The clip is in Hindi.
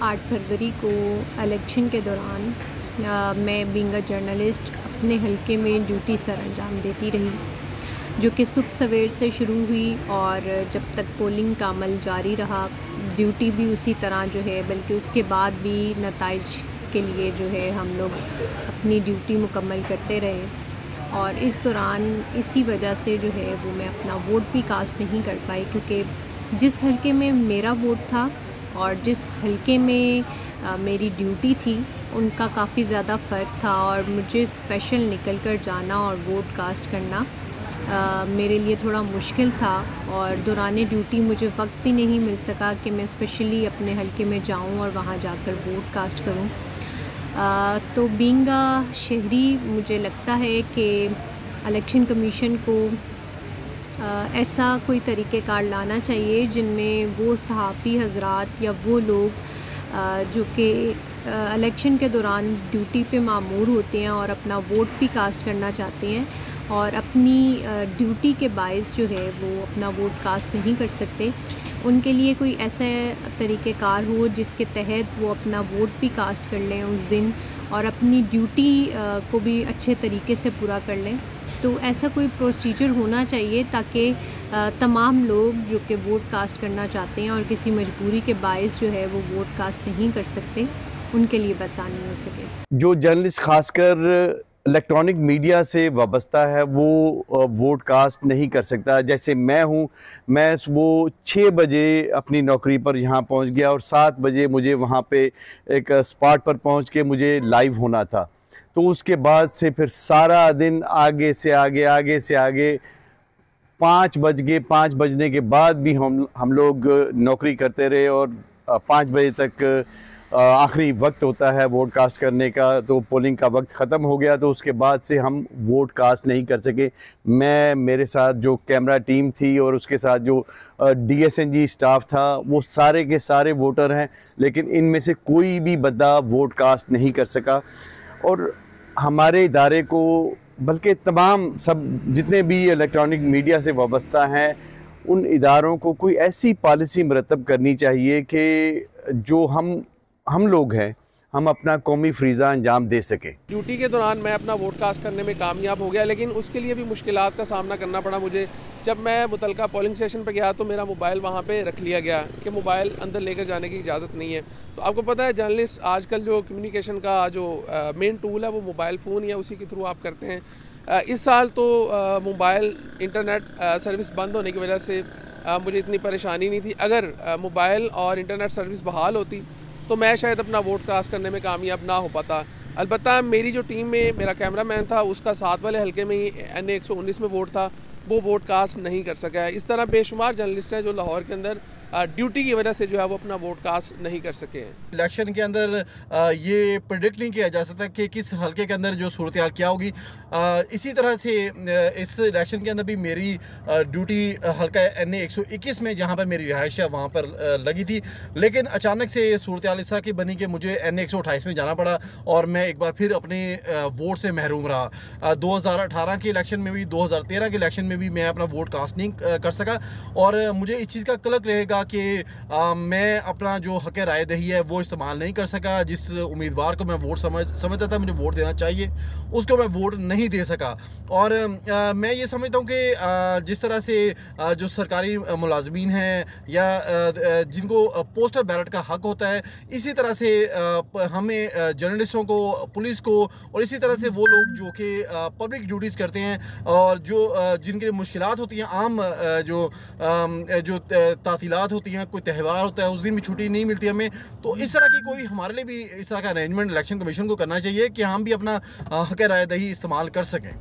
8 फरवरी को इलेक्शन के दौरान मैं बीइंग अ जर्नलिस्ट अपने हलके में ड्यूटी सर अंजाम देती रही, जो कि सुबह सवेर से शुरू हुई और जब तक पोलिंग का अमल जारी रहा, ड्यूटी भी उसी तरह जो है, बल्कि उसके बाद भी नताइज के लिए जो है हम लोग अपनी ड्यूटी मुकम्मल करते रहे। और इस दौरान इसी वजह से जो है वो मैं अपना वोट भी कास्ट नहीं कर पाई, क्योंकि जिस हलके में मेरा वोट था और जिस हलके में मेरी ड्यूटी थी उनका काफ़ी ज़्यादा फ़र्क था, और मुझे स्पेशल निकल कर जाना और वोट कास्ट करना मेरे लिए थोड़ा मुश्किल था। और दौरान ड्यूटी मुझे वक्त भी नहीं मिल सका कि मैं स्पेशली अपने हलके में जाऊं और वहां जाकर वोट कास्ट करूं। तो बीइंग अ शहरी मुझे लगता है कि इलेक्शन कमीशन को ऐसा कोई तरीक़ेकार लाना चाहिए जिनमें वो सहाफ़ी हज़रात या वो लोग जो कि इलेक्शन के दौरान ड्यूटी पे मामूर होते हैं और अपना वोट भी कास्ट करना चाहते हैं और अपनी ड्यूटी के बायस जो है वो अपना वोट कास्ट नहीं कर सकते, उनके लिए कोई ऐसा तरीक़ेकार हो जिसके तहत वो अपना वोट भी कास्ट कर लें उस दिन और अपनी ड्यूटी को भी अच्छे तरीके से पूरा कर लें। तो ऐसा कोई प्रोसीजर होना चाहिए ताकि तमाम लोग जो कि वोट कास्ट करना चाहते हैं और किसी मजबूरी के बायस जो है वो वोट कास्ट नहीं कर सकते, उनके लिए आसानी हो सके। जो जर्नलिस्ट खासकर इलेक्ट्रॉनिक मीडिया से वाबस्ता है वो वोट कास्ट नहीं कर सकता। जैसे मैं हूँ, मैं सुबह 6 बजे अपनी नौकरी पर यहाँ पहुँच गया और 7 बजे मुझे वहाँ पे एक स्पॉट पर पहुँच के मुझे लाइव होना था। तो उसके बाद से फिर सारा दिन आगे से आगे 5 बज गए। 5 बजने के बाद भी हम लोग नौकरी करते रहे और 5 बजे तक आखिरी वक्त होता है वोट कास्ट करने का। तो पोलिंग का वक्त ख़त्म हो गया, तो उसके बाद से हम वोट कास्ट नहीं कर सके। मैं, मेरे साथ जो कैमरा टीम थी और उसके साथ जो DSNG स्टाफ था, वो सारे के सारे वोटर हैं, लेकिन इनमें से कोई भी बंदा वोट कास्ट नहीं कर सका। और हमारे इदारे को, बल्कि तमाम सब जितने भी इलेक्ट्रॉनिक मीडिया से वाबस्ता हैं, उन इदारों को कोई ऐसी पॉलिसी मरतब करनी चाहिए कि जो हम लोग हैं, हम अपना कौमी फ़रीज़ा अंजाम दे सके। ड्यूटी के दौरान मैं अपना वोट कास्ट करने में कामयाब हो गया, लेकिन उसके लिए भी मुश्किलात का सामना करना पड़ा मुझे। जब मैं मुतलका पोलिंग स्टेशन पर गया तो मेरा मोबाइल वहाँ पे रख लिया गया कि मोबाइल अंदर लेकर जाने की इजाज़त नहीं है। तो आपको पता है जर्नलिस्ट आजकल जो कम्युनिकेशन का जो मेन टूल है वो मोबाइल फ़ोन या उसी के थ्रू आप करते हैं। इस साल तो मोबाइल इंटरनेट सर्विस बंद होने की वजह से मुझे इतनी परेशानी नहीं थी। अगर मोबाइल और इंटरनेट सर्विस बहाल होती तो मैं शायद अपना वोट कास्ट करने में कामयाब ना हो पाता। अलबत्ता मेरी जो टीम में मेरा कैमरामैन था, उसका 7 वाले हलके में ही NA 119 में वोट था, वो वोट कास्ट नहीं कर सका है। इस तरह बेशुमार जर्नलिस्ट हैं जो लाहौर के अंदर ड्यूटी की वजह से जो है वो अपना वोट कास्ट नहीं कर सके हैं। इलेक्शन के अंदर ये प्रेडिक्ट नहीं किया जा सकता कि किस हलके के अंदर जो सूरत हाल क्या होगी। इसी तरह से इस इलेक्शन के अंदर भी मेरी ड्यूटी हलका NA 121 में, जहाँ पर मेरी रिहाइश है, वहाँ पर लगी थी। लेकिन अचानक से सूरत हाल इस तरह की बनी कि मुझे NA 128 में जाना पड़ा और मैं एक बार फिर अपने वोट से महरूम रहा। 2018 के इलेक्शन में भी, 2013 के इलेक्शन में भी मैं अपना वोट कास्ट नहीं कर सका। और मुझे इस चीज़ का कलक रहेगा कि मैं अपना जो हक राय दही है वो इस्तेमाल नहीं कर सका। जिस उम्मीदवार को मैं वोट समझता था मुझे वोट देना चाहिए, उसको मैं वोट नहीं दे सका। और मैं ये समझता हूँ कि जिस तरह से जो सरकारी मुलाजमीन हैं या जिनको पोस्टल बैलेट का हक होता है, इसी तरह से हमें जर्नलिस्टों को, पुलिस को, और इसी तरह से वो लोग जो कि पब्लिक ड्यूटीज़ करते हैं और जो जिनके मुश्किलात होती हैं, आम जो तातीलात होती हैं, कोई त्यौहार होता है, उस दिन भी छुट्टी नहीं मिलती हमें। तो इस तरह की कोई हमारे लिए भी इस तरह का अरेंजमेंट इलेक्शन कमीशन को करना चाहिए कि हम भी अपना हक राय दही इस्तेमाल कर सकें।